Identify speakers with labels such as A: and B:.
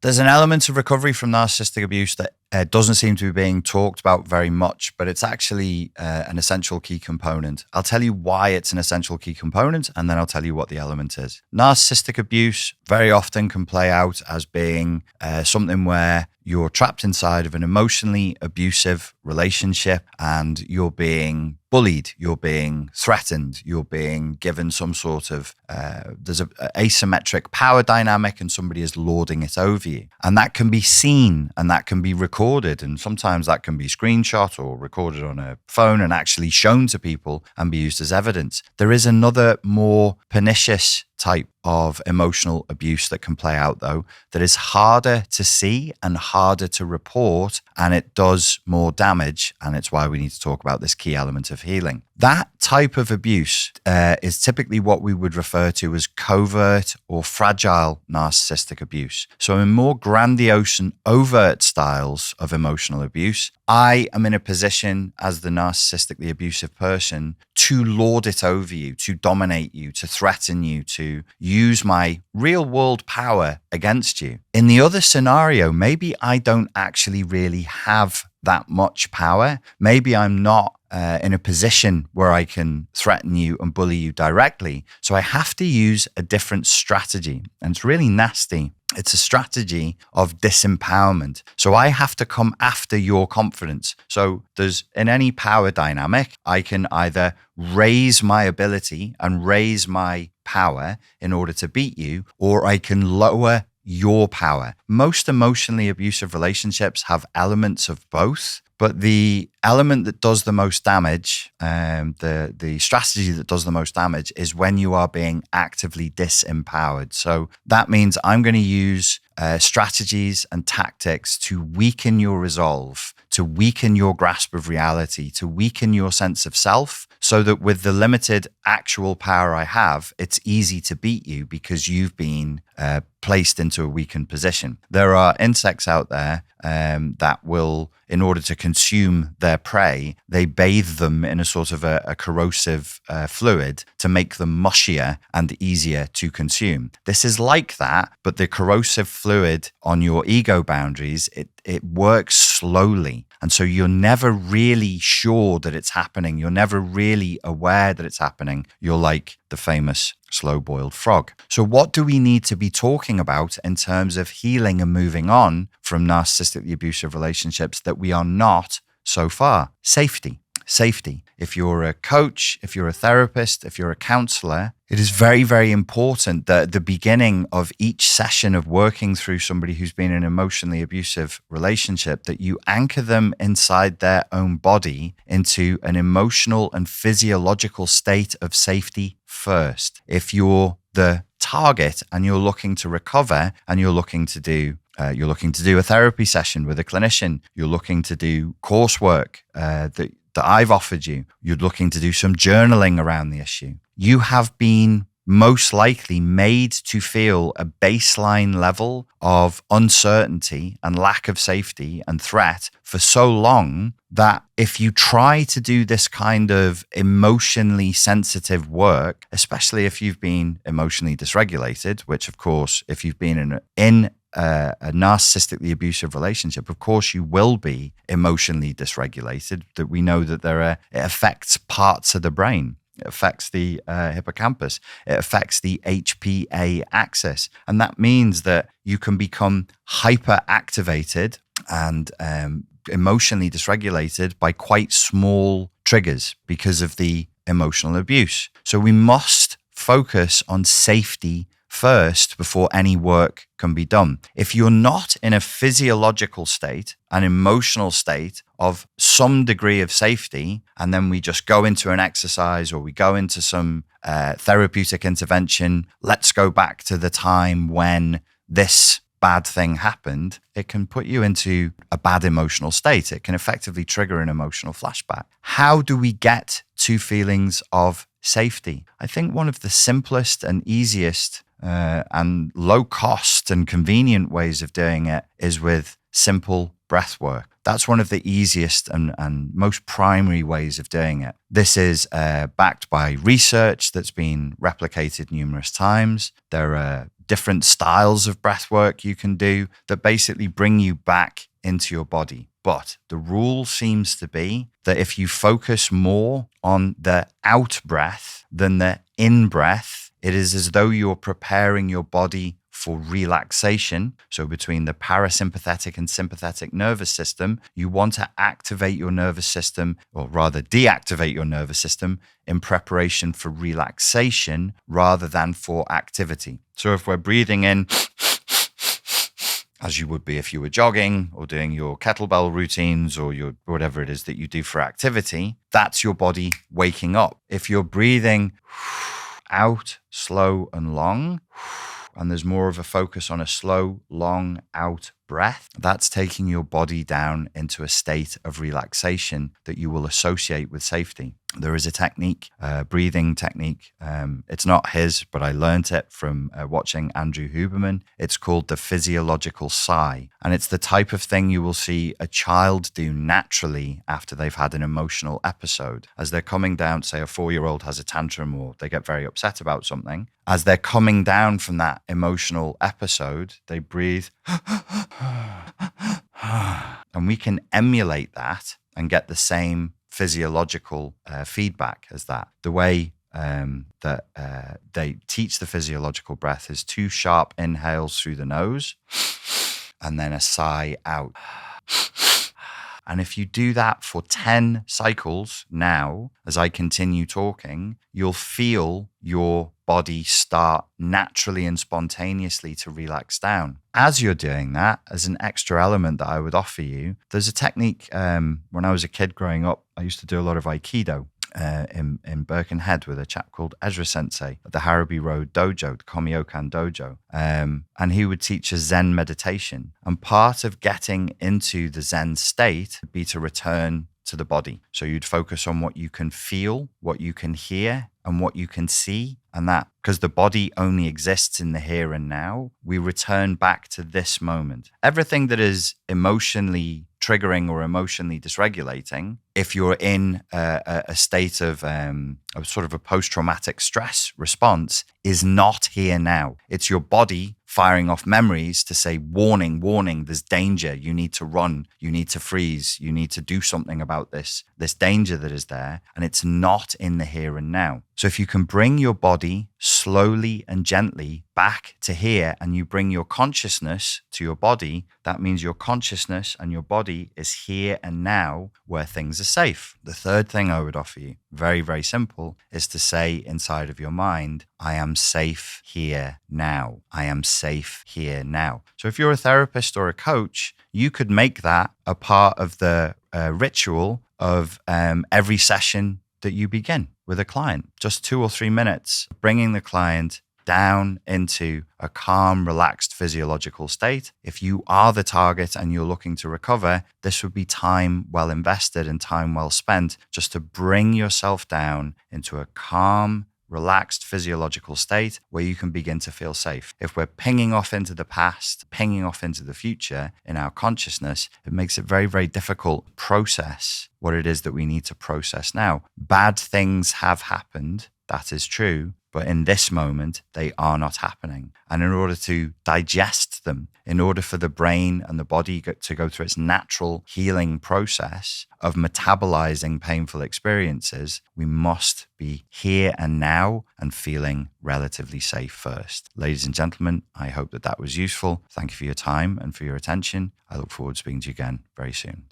A: There's an element of recovery from narcissistic abuse that doesn't seem to be being talked about very much, but it's actually an essential key component. I'll tell you why it's an essential key component, and then I'll tell you what the element is. Narcissistic abuse very often can play out as being something where you're trapped inside of an emotionally abusive relationship and you're being bullied, you're being threatened, you're being given some sort of, there's an asymmetric power dynamic and somebody is lording it over you. And that can be seen and that can be recorded. And sometimes that can be screenshot or recorded on a phone and actually shown to people and be used as evidence. There is another more pernicious type of emotional abuse that can play out, though, that is harder to see and harder to report, and it does more damage, and it's why we need to talk about this key element of healing. That type of abuse is typically what we would refer to as covert or fragile narcissistic abuse. So in more grandiose and overt styles of emotional abuse, I am in a position as the narcissistically abusive person to lord it over you, to dominate you, to threaten you, to use my real world power against you. In the other scenario, maybe I don't actually really have that much power. Maybe I'm not in a position where I can threaten you and bully you directly. So I have to use a different strategy. And it's really nasty. It's a strategy of disempowerment. So I have to come after your confidence. So there's, in any power dynamic, I can either raise my ability and raise my power in order to beat you, or I can lower your power. Most emotionally abusive relationships have elements of both, but the element that does the most damage, the strategy that does the most damage is when you are being actively disempowered. So that means I'm going to use strategies and tactics to weaken your resolve, to weaken your grasp of reality, to weaken your sense of self, so that with the limited actual power I have, it's easy to beat you because you've been placed into a weakened position. There are insects out there that will, in order to consume their prey, they bathe them in a sort of a corrosive fluid to make them mushier and easier to consume. This is like that, but the corrosive fluid on your ego boundaries, it works slowly. And so you're never really sure that it's happening. You're never really aware that it's happening. You're like the famous slow-boiled frog. So what do we need to be talking about in terms of healing and moving on from narcissistically abusive relationships that we are not so far? Safety. Safety. If you're a coach, if you're a therapist, if you're a counselor, it is very, very important that at the beginning of each session of working through somebody who's been in an emotionally abusive relationship, that you anchor them inside their own body into an emotional and physiological state of safety first. If you're the target and you're looking to recover and you're looking to do a therapy session with a clinician, you're looking to do coursework that I've offered you, you're looking to do some journaling around the issue, you have been most likely made to feel a baseline level of uncertainty and lack of safety and threat for so long that if you try to do this kind of emotionally sensitive work, especially if you've been emotionally dysregulated, which of course, if you've been in a narcissistically abusive relationship, of course you will be emotionally dysregulated, that we know that it affects parts of the brain. It affects the hippocampus. It affects the HPA axis. And that means that you can become hyperactivated and emotionally dysregulated by quite small triggers because of the emotional abuse. So we must focus on safety first before any work can be done. If you're not in a physiological state, an emotional state of some degree of safety, and then we just go into an exercise or we go into some therapeutic intervention, let's go back to the time when this bad thing happened, it can put you into a bad emotional state. It can effectively trigger an emotional flashback. How do we get to feelings of safety? I think one of the simplest and easiest and low cost and convenient ways of doing it is with simple breath work. That's one of the easiest and most primary ways of doing it. This is backed by research that's been replicated numerous times. There are different styles of breath work you can do that basically bring you back into your body. But the rule seems to be that if you focus more on the out breath than the in breath, it is as though you're preparing your body for relaxation. So between the parasympathetic and sympathetic nervous system, you want to activate your nervous system, or rather deactivate your nervous system in preparation for relaxation rather than for activity. So if we're breathing in, as you would be if you were jogging or doing your kettlebell routines or your whatever it is that you do for activity, that's your body waking up. If you're breathing out, slow and long, and there's more of a focus on a slow, long out breath, that's taking your body down into a state of relaxation that you will associate with safety. There is a technique, breathing technique. It's not his, but I learned it from watching Andrew Huberman. It's called the physiological sigh. And it's the type of thing you will see a child do naturally after they've had an emotional episode. As they're coming down, say a 4-year-old has a tantrum or they get very upset about something. As they're coming down from that emotional episode, they breathe. And we can emulate that and get the same physiological feedback as that. The way that they teach the physiological breath is 2 sharp inhales through the nose and then a sigh out. And if you do that for 10 cycles now, as I continue talking, you'll feel your body start naturally and spontaneously to relax down. As you're doing that, as an extra element that I would offer you, there's a technique. When I was a kid growing up, I used to do a lot of Aikido in Birkenhead with a chap called Ezra Sensei at the Harrowby Road Dojo, the Komyokan Dojo. And he would teach us Zen meditation. And part of getting into the Zen state would be to return to the body. So you'd focus on what you can feel, what you can hear, and what you can see. And that, because the body only exists in the here and now, we return back to this moment. Everything that is emotionally triggering or emotionally dysregulating, if you're in a state of sort of a post-traumatic stress response, is not here now. It's your body firing off memories to say, warning, warning, there's danger. You need to run. You need to freeze. You need to do something about this danger that is there. And it's not in the here and now. So if you can bring your body slowly and gently back to here, and you bring your consciousness to your body, that means your consciousness and your body is here and now where things are safe. The third thing I would offer you, very, very simple, is to say inside of your mind, I am safe here now. I am safe here now. So if you're a therapist or a coach, you could make that a part of the ritual of every session that you begin with a client. Just 2 or 3 minutes, bringing the client down into a calm, relaxed physiological state. If you are the target and you're looking to recover, this would be time well invested and time well spent just to bring yourself down into a calm, relaxed physiological state where you can begin to feel safe. If we're pinging off into the past, pinging off into the future in our consciousness, it makes it very, very difficult to process what it is that we need to process now. Bad things have happened, that is true, but in this moment, they are not happening. And in order to digest them, in order for the brain and the body to go through its natural healing process of metabolizing painful experiences, we must be here and now and feeling relatively safe first. Ladies and gentlemen, I hope that was useful. Thank you for your time and for your attention. I look forward to speaking to you again very soon.